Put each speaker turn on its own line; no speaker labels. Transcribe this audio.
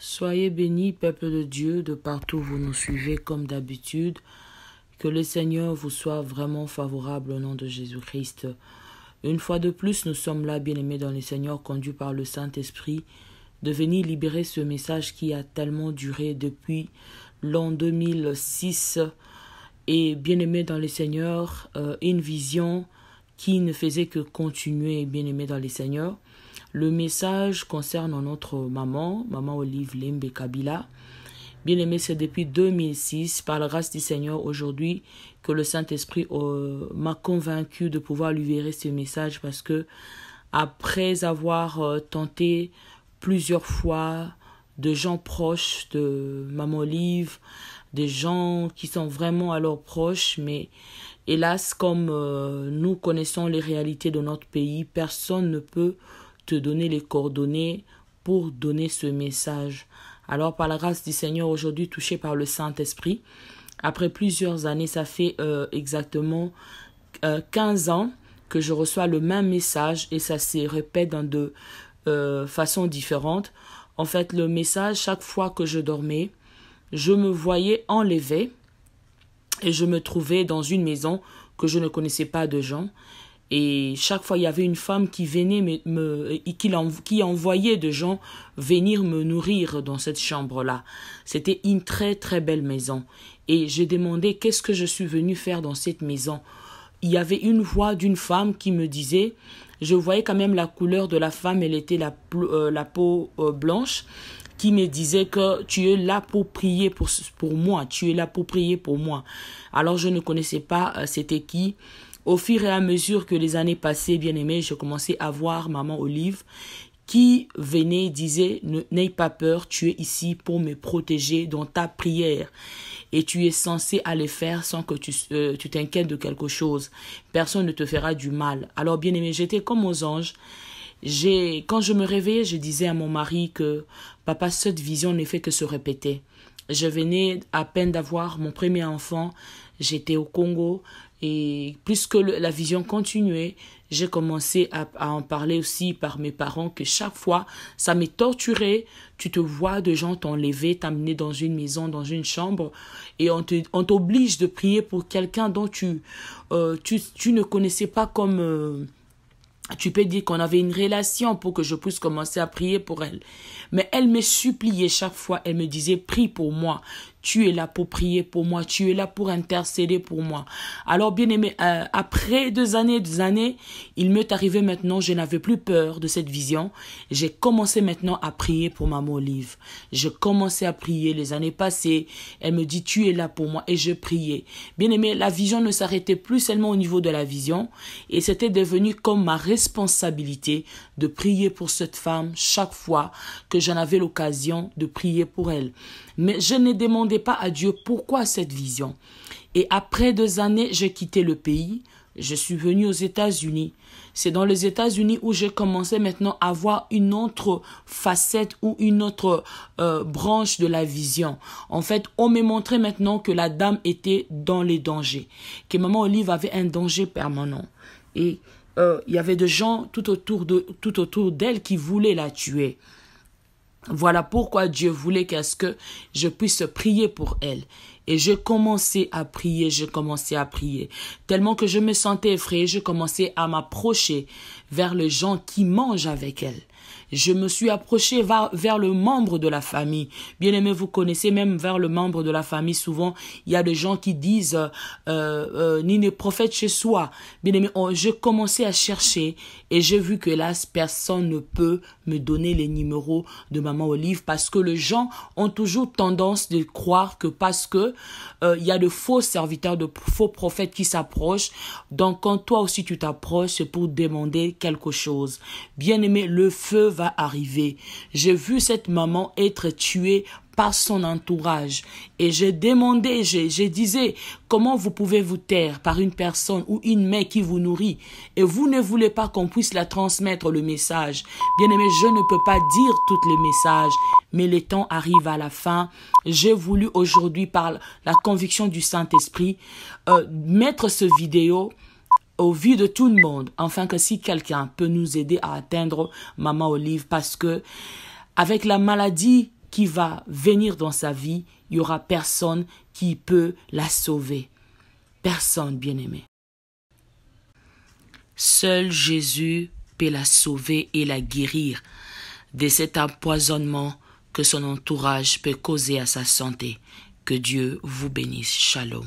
Soyez bénis, peuple de Dieu, de partout où vous nous suivez comme d'habitude. Que le Seigneur vous soit vraiment favorable au nom de Jésus-Christ. Une fois de plus, nous sommes là, bien-aimés dans le Seigneur, conduits par le Saint-Esprit, de venir libérer ce message qui a tellement duré depuis l'an 2006. Et bien-aimés dans le Seigneur, une vision qui ne faisait que continuer, bien-aimés dans le Seigneur. Le message concerne notre maman Olive Lembe Kabila. Bien-aimé, c'est depuis 2006, par la grâce du Seigneur, aujourd'hui, que le Saint-Esprit m'a convaincu de pouvoir lui livrer ce message parce que, après avoir tenté plusieurs fois de gens proches de maman Olive, des gens qui sont vraiment alors proches, mais hélas, comme nous connaissons les réalités de notre pays, personne ne peut te donner les coordonnées pour donner ce message. Alors, par la grâce du Seigneur, aujourd'hui touché par le Saint-Esprit, après plusieurs années, ça fait exactement 15 ans que je reçois le même message et ça se répète dans de façons différentes. En fait, le message, chaque fois que je dormais, je me voyais enlevée et je me trouvais dans une maison que je ne connaissais pas de gens. Et chaque fois, il y avait une femme qui venait qui envoyait de gens venir me nourrir dans cette chambre-là. C'était une très très belle maison. Et j'ai demandé qu'est-ce que je suis venue faire dans cette maison. Il y avait une voix d'une femme qui me disait, je voyais quand même la couleur de la femme, elle était la peau blanche, qui me disait que tu es là pour prier pour moi, tu es là pour prier pour moi. Alors je ne connaissais pas c'était qui. Au fur et à mesure que les années passaient, bien aimé, je commençais à voir maman Olive qui venait et disait « N'aie pas peur, tu es ici pour me protéger dans ta prière et tu es censé aller faire sans que tu t'inquiètes de quelque chose. Personne ne te fera du mal. » Alors bien aimé, j'étais comme aux anges. Quand je me réveillais, je disais à mon mari que « Papa, cette vision ne fait que se répéter. » Je venais à peine d'avoir mon premier enfant, j'étais au Congo. Et puisque la vision continuait, j'ai commencé à en parler aussi par mes parents que chaque fois, ça m'est torturé. Tu te vois de gens t'enlever, t'amener dans une maison, dans une chambre et on t'oblige de prier pour quelqu'un dont tu ne connaissais pas comme... tu peux dire qu'on avait une relation pour que je puisse commencer à prier pour elle. Mais elle me suppliait chaque fois, elle me disait, prie pour moi. Tu es là pour prier pour moi, tu es là pour intercéder pour moi. Alors bien aimé, après des années, il m'est arrivé maintenant, je n'avais plus peur de cette vision. J'ai commencé maintenant à prier pour maman Olive. Je commençais à prier les années passées. Elle me dit, tu es là pour moi et je priais. Bien aimé, la vision ne s'arrêtait plus seulement au niveau de la vision et c'était devenu comme ma responsabilité de prier pour cette femme chaque fois que j'en avais l'occasion de prier pour elle. Mais je ne demandais pas à Dieu pourquoi cette vision. Et après 2 années, j'ai quitté le pays. Je suis venue aux États-Unis. C'est dans les États-Unis où j'ai commencé maintenant à voir une autre facette ou une autre branche de la vision. En fait, on me montrait maintenant que la dame était dans les dangers, que maman Olive avait un danger permanent. Et il y avait des gens tout autour d'elle qui voulaient la tuer. Voilà pourquoi Dieu voulait que je puisse prier pour elle. Et je commençais à prier, Tellement que je me sentais effrayée, je commençais à m'approcher vers les gens qui mangent avec elle. Je me suis approchée vers le membre de la famille. Bien aimé, vous connaissez même vers le membre de la famille. Souvent, il y a des gens qui disent ni les prophètes chez soi. Bien aimé, je commençais à chercher et j'ai vu que hélas, personne ne peut me donner les numéros de maman Olive parce que les gens ont toujours tendance de croire que parce que il y a de faux serviteurs, de faux prophètes qui s'approchent. Donc, quand toi aussi tu t'approches, c'est pour demander quelque chose. Bien aimé, le feu va arriver. J'ai vu cette maman être tuée par son entourage. Et j'ai demandé, je disais, comment vous pouvez vous taire par une personne ou une mère qui vous nourrit et vous ne voulez pas qu'on puisse la transmettre le message. Bien aimé, je ne peux pas dire tous les messages, mais le temps arrive à la fin. J'ai voulu aujourd'hui, par la conviction du Saint-Esprit, mettre ce vidéo au vu de tout le monde, afin que si quelqu'un peut nous aider à atteindre maman Olive, parce que avec la maladie qui va venir dans sa vie, il n'y aura personne qui peut la sauver. Personne, bien-aimé. Seul Jésus peut la sauver et la guérir de cet empoisonnement que son entourage peut causer à sa santé. Que Dieu vous bénisse. Shalom.